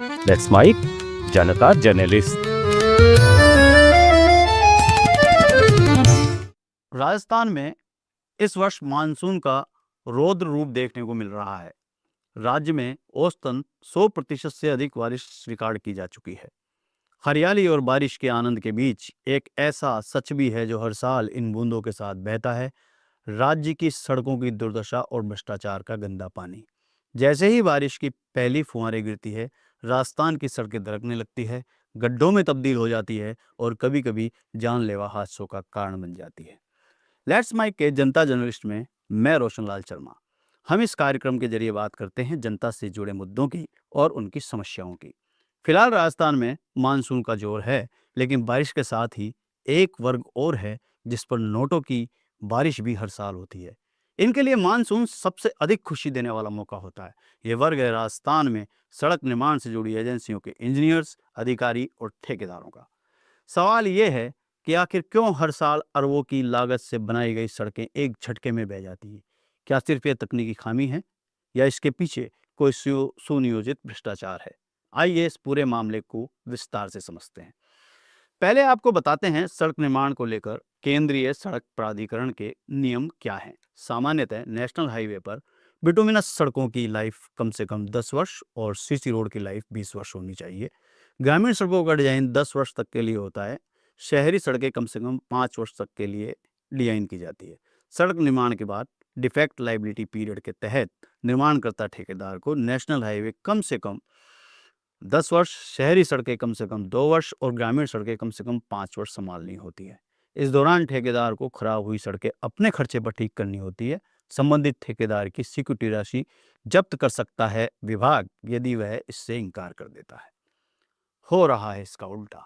Let's mic Janata journalist. Rajasthan में इस वर्ष मानसून का रौद्र रूप देखने को मिल रहा है। राज्य में औसतन 100% से अधिक बारिश रिकॉर्ड की जा चुकी है। हरियाली और बारिश के आनंद के बीच एक ऐसा सच भी है जो हर साल इन बूंदों के साथ बहता है, राज्य की सड़कों की दुर्दशा और भ्रष्टाचार का गंदा पानी। जैसे ही बारिश की पहली फुहारें गिरती है, राजस्थान की सड़कें दरकने लगती है, गड्ढों में तब्दील हो जाती है और कभी-कभी जानलेवा हादसों का कारण बन जाती है। लेट्स माइक के जनता जर्नलिस्ट में मैं रोशनलाल शर्मा। हम इस कार्यक्रम के जरिए बात करते हैं जनता से जुड़े मुद्दों की और उनकी समस्याओं की। फिलहाल राजस्थान में मानसून का जोर है, लेकिन बारिश के साथ ही एक वर्ग और है जिस पर नोटों की बारिश भी हर साल होती है। इनके लिए मानसून सबसे अधिक खुशी देने वाला मौका होता है। ये वर्ग है राजस्थान में सड़क निर्माण से जुड़ी एजेंसियों के इंजीनियर्स, अधिकारी और ठेकेदारों का। सवाल ये है कि आखिर क्यों हर साल अरबों की लागत से बनाई गई सड़कें एक झटके में बह जाती हैं? क्या सिर्फ ये तकनीकी खामी है या इसके पीछे कोई सुनियोजित भ्रष्टाचार है? आइए इस पूरे मामले को विस्तार से समझते हैं। पहले आपको बताते हैं सड़क निर्माण को लेकर केंद्रीय सड़क प्राधिकरण के नियम क्या हैं। सामान्यतः नेशनल हाईवे पर बिटुमिनस सड़कों की लाइफ कम से कम 10 वर्ष और सीसी रोड की लाइफ 20 वर्ष होनी चाहिए। ग्रामीण सड़कों का डिजाइन 10 वर्ष तक के लिए होता है। शहरी सड़कें कम से कम 5 वर्ष तक के लिए डिजाइन की जाती है। सड़क निर्माण के बाद डिफेक्ट लाइबिलिटी पीरियड के तहत निर्माणकर्ता ठेकेदार को नेशनल हाईवे कम से कम 10 वर्ष, शहरी सड़कें कम से कम 2 वर्ष और ग्रामीण सड़कें कम से कम 5 वर्ष संभालनी होती है। इस दौरान ठेकेदार को खराब हुई सड़कें अपने खर्चे पर ठीक करनी होती है। संबंधित ठेकेदार की सिक्योरिटी राशि जब्त कर सकता है विभाग, यदि वह इससे इनकार कर देता है। हो रहा है इसका उल्टा।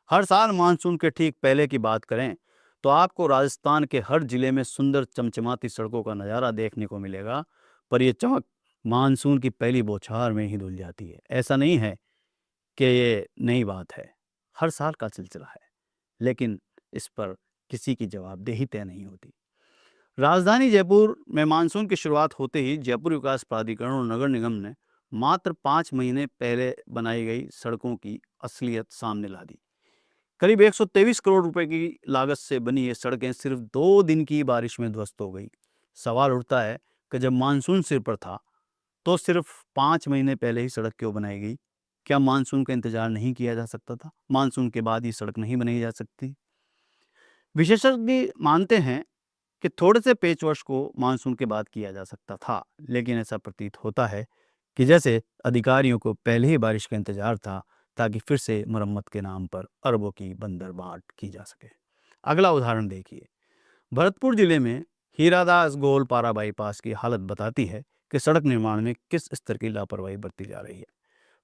हर साल मानसून के ठीक पहले की बात करें तो आपको राजस्थान के हर जिले में सुंदर चमचमाती सड़कों का नज़ारा देखने को मिलेगा, पर यह चमक मानसून की पहली बौछार में ही धुल जाती है। ऐसा नहीं है कि ये नई बात है, हर साल का सिलसिला है, लेकिन इस पर किसी की जवाबदेही तय नहीं होती। राजधानी जयपुर में मानसून की शुरुआत होते ही जयपुर विकास प्राधिकरण और नगर निगम ने मात्र 5 महीने पहले बनाई गई सड़कों की असलियत सामने ला दी। करीब 123 करोड़ रुपए की लागत से बनी ये सड़कें सिर्फ 2 दिन की बारिश में ध्वस्त हो गई। सवाल उठता है कि जब मानसून सिर पर था तो सिर्फ 5 महीने पहले ही सड़क क्यों बनाई गई? क्या मानसून का इंतजार नहीं किया जा सकता था? मानसून के बाद ये सड़क नहीं बनाई जा सकती? विशेषज्ञ मानते हैं कि थोड़े से पेचवर्श को मानसून के बाद किया जा सकता था, लेकिन ऐसा प्रतीत होता है कि जैसे अधिकारियों को पहले ही बारिश का इंतजार था ताकि फिर से मरम्मत के नाम पर अरबों की बंदरबाट की जा सके। अगला उदाहरण देखिए। भरतपुर जिले में हीरादास गोलपारा बाईपास की हालत बताती है कि सड़क निर्माण में किस स्तर की लापरवाही बरती जा रही है।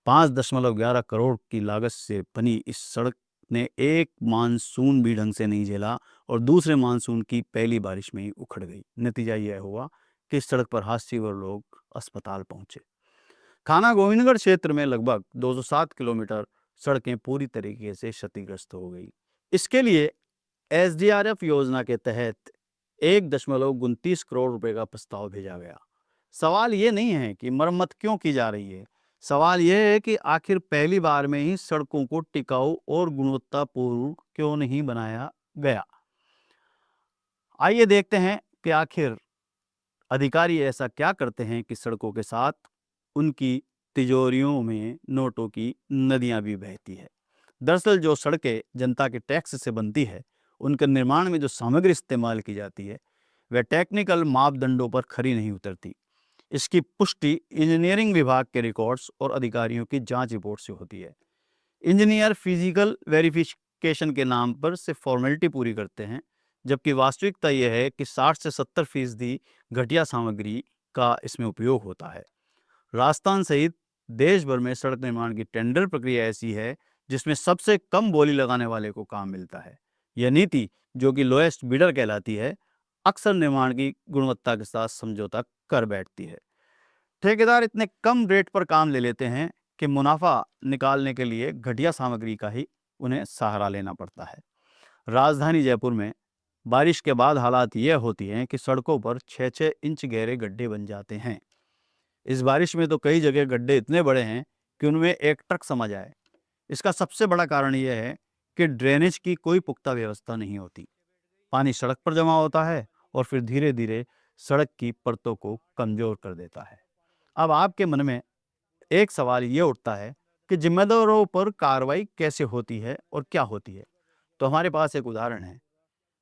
5.11 करोड़ की लागत से बनी इस सड़क ने एक मानसून भी ढंग से नहीं झेला और दूसरे मानसून की पहली बारिश में ही उखड़ गई। नतीजा यह हुआ कि इस सड़क पर हादसे और लोग अस्पताल पहुंचे। थाना गोविंदगढ़ क्षेत्र में लगभग 207 किलोमीटर सड़कें पूरी तरीके से क्षतिग्रस्त हो गई। इसके लिए एसडीआरएफ योजना के तहत 1.29 करोड़ रुपए का प्रस्ताव भेजा गया। सवाल ये नहीं है कि मरम्मत क्यों की जा रही है, सवाल यह है कि आखिर पहली बार में ही सड़कों को टिकाऊ और गुणवत्तापूर्ण क्यों नहीं बनाया गया। आइए देखते हैं कि आखिर अधिकारी ऐसा क्या करते हैं कि सड़कों के साथ उनकी तिजोरियों में नोटों की नदियां भी बहती है। दरअसल जो सड़कें जनता के टैक्स से बनती है, उनके निर्माण में जो सामग्री इस्तेमाल की जाती है वह टेक्निकल मापदंडों पर खरी नहीं उतरती। इसकी पुष्टि इंजीनियरिंग विभाग के रिकॉर्ड्स और अधिकारियों की जांच रिपोर्ट से होती है। इंजीनियर फिजिकल वेरिफिकेशन के नाम पर सिर्फ फॉर्मेलिटी पूरी करते हैं, जबकि वास्तविकता यह है कि 60 से 70% घटिया सामग्री का इसमें उपयोग होता है। राजस्थान सहित देश भर में सड़क निर्माण की टेंडर प्रक्रिया ऐसी है जिसमें सबसे कम बोली लगाने वाले को काम मिलता है। यह नीति, जो कि लोएस्ट बिडर कहलाती है, अक्सर निर्माण की गुणवत्ता के साथ समझौता कर बैठती है। ठेकेदार इतने कम रेट पर काम ले लेते हैं कि मुनाफा निकालने के लिए घटिया सामग्री का ही उन्हें सहारा लेना पड़ता है। राजधानी जयपुर में बारिश के बाद हालात यह होती हैं कि सड़कों पर 6-6 इंच गहरे गड्ढे बन जाते हैं। इस बारिश में तो कई जगह गड्ढे इतने बड़े हैं कि उनमें एक ट्रक समा जाए। इसका सबसे बड़ा कारण यह है कि ड्रेनेज की कोई पुख्ता व्यवस्था नहीं होती। पानी सड़क पर जमा होता है और फिर धीरे धीरे सड़क की परतों को कमजोर कर देता है। अब आपके मन में एक सवाल ये उठता है कि जिम्मेदारों पर कार्रवाई कैसे होती है और क्या होती है। तो हमारे पास एक उदाहरण है।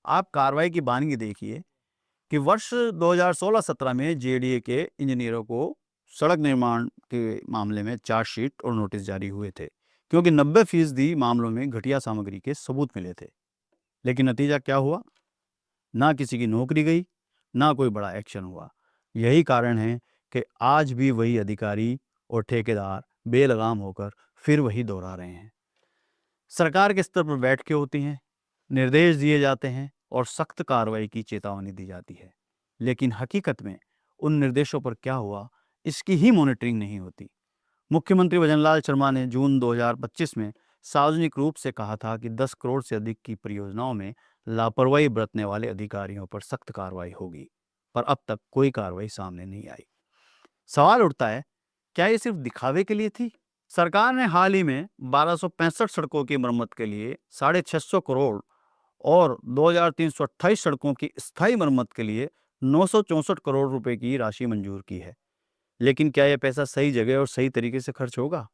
आप कार्रवाई की बानगी देखिए कि वर्ष 2016-17 में जेडीए के इंजीनियरों को सड़क निर्माण के मामले में चार्जशीट और नोटिस जारी हुए थे, क्योंकि 90% मामलों में घटिया सामग्री के सबूत मिले थे। लेकिन नतीजा क्या हुआ? ना किसी की नौकरी गई, ना कोई बड़ा एक्शन हुआ। यही कारण है कि आज भी वही अधिकारी और ठेकेदार बेलगाम होकर फिर वही दोहरा रहे हैं। सरकार के स्तर पर बैठकें होती हैं, निर्देश दिए जाते हैं और सख्त कार्रवाई की चेतावनी दी जाती है, लेकिन हकीकत में उन निर्देशों पर क्या हुआ, इसकी ही मॉनिटरिंग नहीं होती। मुख्यमंत्री भजनलाल शर्मा ने जून 2025 में सार्वजनिक रूप से कहा था कि 10 करोड़ से अधिक की परियोजनाओं में लापरवाही बरतने वाले अधिकारियों पर सख्त कार्रवाई होगी, पर अब तक कोई कार्रवाई सामने नहीं आई। सवाल उठता है, क्या ये सिर्फ दिखावे के लिए थी? सरकार ने हाल ही में 1265 सड़कों की मरम्मत के लिए 650 करोड़ और 2328 सड़कों की स्थायी मरम्मत के लिए 964 करोड़ रुपए की राशि मंजूर की है। लेकिन क्या यह पैसा सही जगह और सही तरीके से खर्च होगा,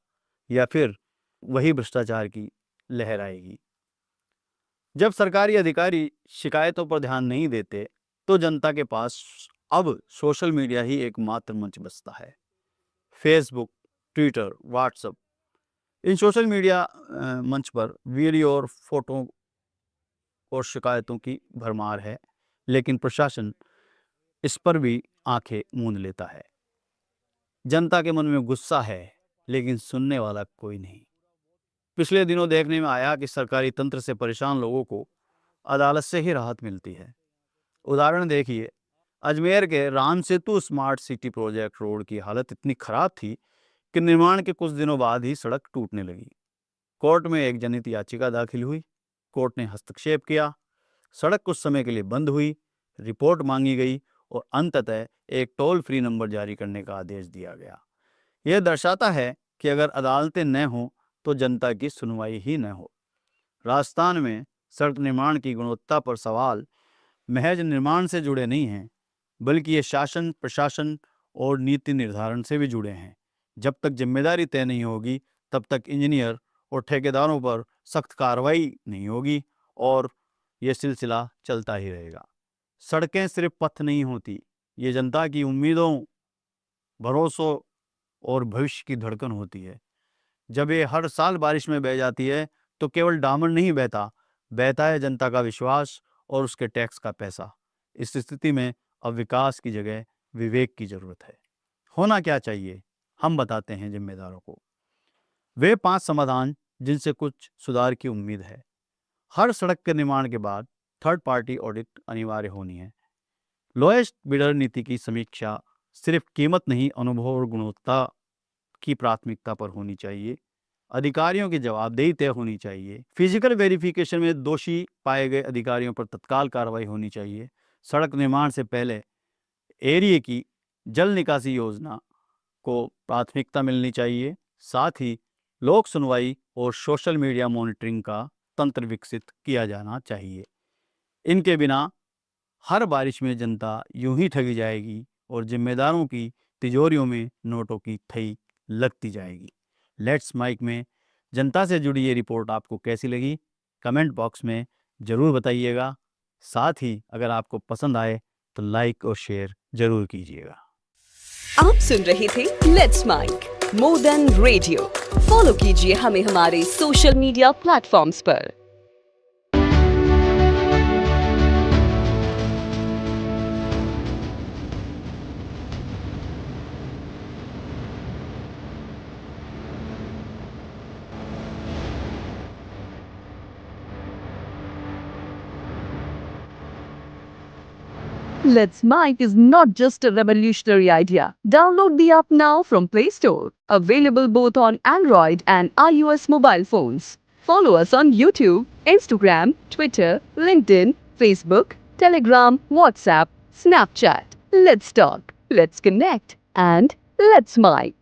या फिर वही भ्रष्टाचार की लहर आएगी? जब सरकारी अधिकारी शिकायतों पर ध्यान नहीं देते, तो जनता के पास अब सोशल मीडिया ही एकमात्र मंच बचता है। फेसबुक, ट्विटर, व्हाट्सएप, इन सोशल मीडिया मंच पर वीडियो और फोटो और शिकायतों की भरमार है, लेकिन प्रशासन इस पर भी आंखें मूंद लेता है। जनता के मन में गुस्सा है, लेकिन सुनने वाला कोई नहीं। पिछले दिनों देखने में आया कि सरकारी तंत्र से परेशान लोगों को अदालत से ही राहत मिलती है। उदाहरण देखिए, अजमेर के Ram Setu smart city project road की हालत इतनी खराब थी कि निर्माण के कुछ दिनों बाद ही सड़क टूटने लगी। कोर्ट में एक जनहित याचिका दाखिल हुई, कोर्ट ने हस्तक्षेप किया, सड़क कुछ समय के लिए बंद हुई, रिपोर्ट मांगी गई और अंततः एक टोल फ्री नंबर जारी करने का आदेश दिया गया। यह दर्शाता है कि अगर अदालतें न हों तो जनता की सुनवाई ही न हो। राजस्थान में सड़क निर्माण की गुणवत्ता पर सवाल महज निर्माण से जुड़े नहीं हैं, बल्कि ये शासन, प्रशासन और नीति निर्धारण से भी जुड़े हैं। जब तक जिम्मेदारी तय नहीं होगी, तब तक इंजीनियर और ठेकेदारों पर सख्त कार्रवाई नहीं होगी और ये सिलसिला चलता ही रहेगा। सड़कें सिर्फ पथ नहीं होती, ये जनता की उम्मीदों, भरोसों और भविष्य की धड़कन होती है। जब ये हर साल बारिश में बह जाती है, तो केवल डामर नहीं बहता है जनता का विश्वास और उसके टैक्स का पैसा। इस स्थिति में अब विकास की जगह विवेक की जरूरत है। होना क्या चाहिए, हम बताते हैं जिम्मेदारों को। वे 5 समाधान जिनसे कुछ सुधार की उम्मीद है। हर सड़क के निर्माण के बाद थर्ड पार्टी ऑडिट अनिवार्य होनी है। लोएस्ट बिडर नीति की समीक्षा सिर्फ कीमत नहीं, अनुभव और गुणवत्ता की प्राथमिकता पर होनी चाहिए। अधिकारियों की जवाबदेही तय होनी चाहिए। फिजिकल वेरिफिकेशन में दोषी पाए गए अधिकारियों पर तत्काल कार्रवाई होनी चाहिए। सड़क निर्माण से पहले एरिया की जल निकासी योजना को प्राथमिकता मिलनी चाहिए। साथ ही लोक सुनवाई और सोशल मीडिया मॉनिटरिंग का तंत्र विकसित किया जाना चाहिए। इनके बिना हर बारिश में जनता यूं ही ठगी जाएगी और जिम्मेदारों की तिजोरियों में नोटों की थई लगती जाएगी। लेट्स माइक में जनता से जुड़ी ये रिपोर्ट आपको कैसी लगी, कमेंट बॉक्स में ज़रूर बताइएगा। साथ ही अगर आपको पसंद आए तो लाइक और शेयर ज़रूर कीजिएगा। आप सुन रहे थे let's mic more than radio. Follow कीजिए हमें हमारे सोशल मीडिया प्लेटफॉर्म्स पर। Let's Mic is not just a revolutionary idea. Download the app now from Play Store. Available both on Android and iOS mobile phones. Follow us on YouTube, Instagram, Twitter, LinkedIn, Facebook, Telegram, WhatsApp, Snapchat. Let's talk, let's connect, and let's Mic.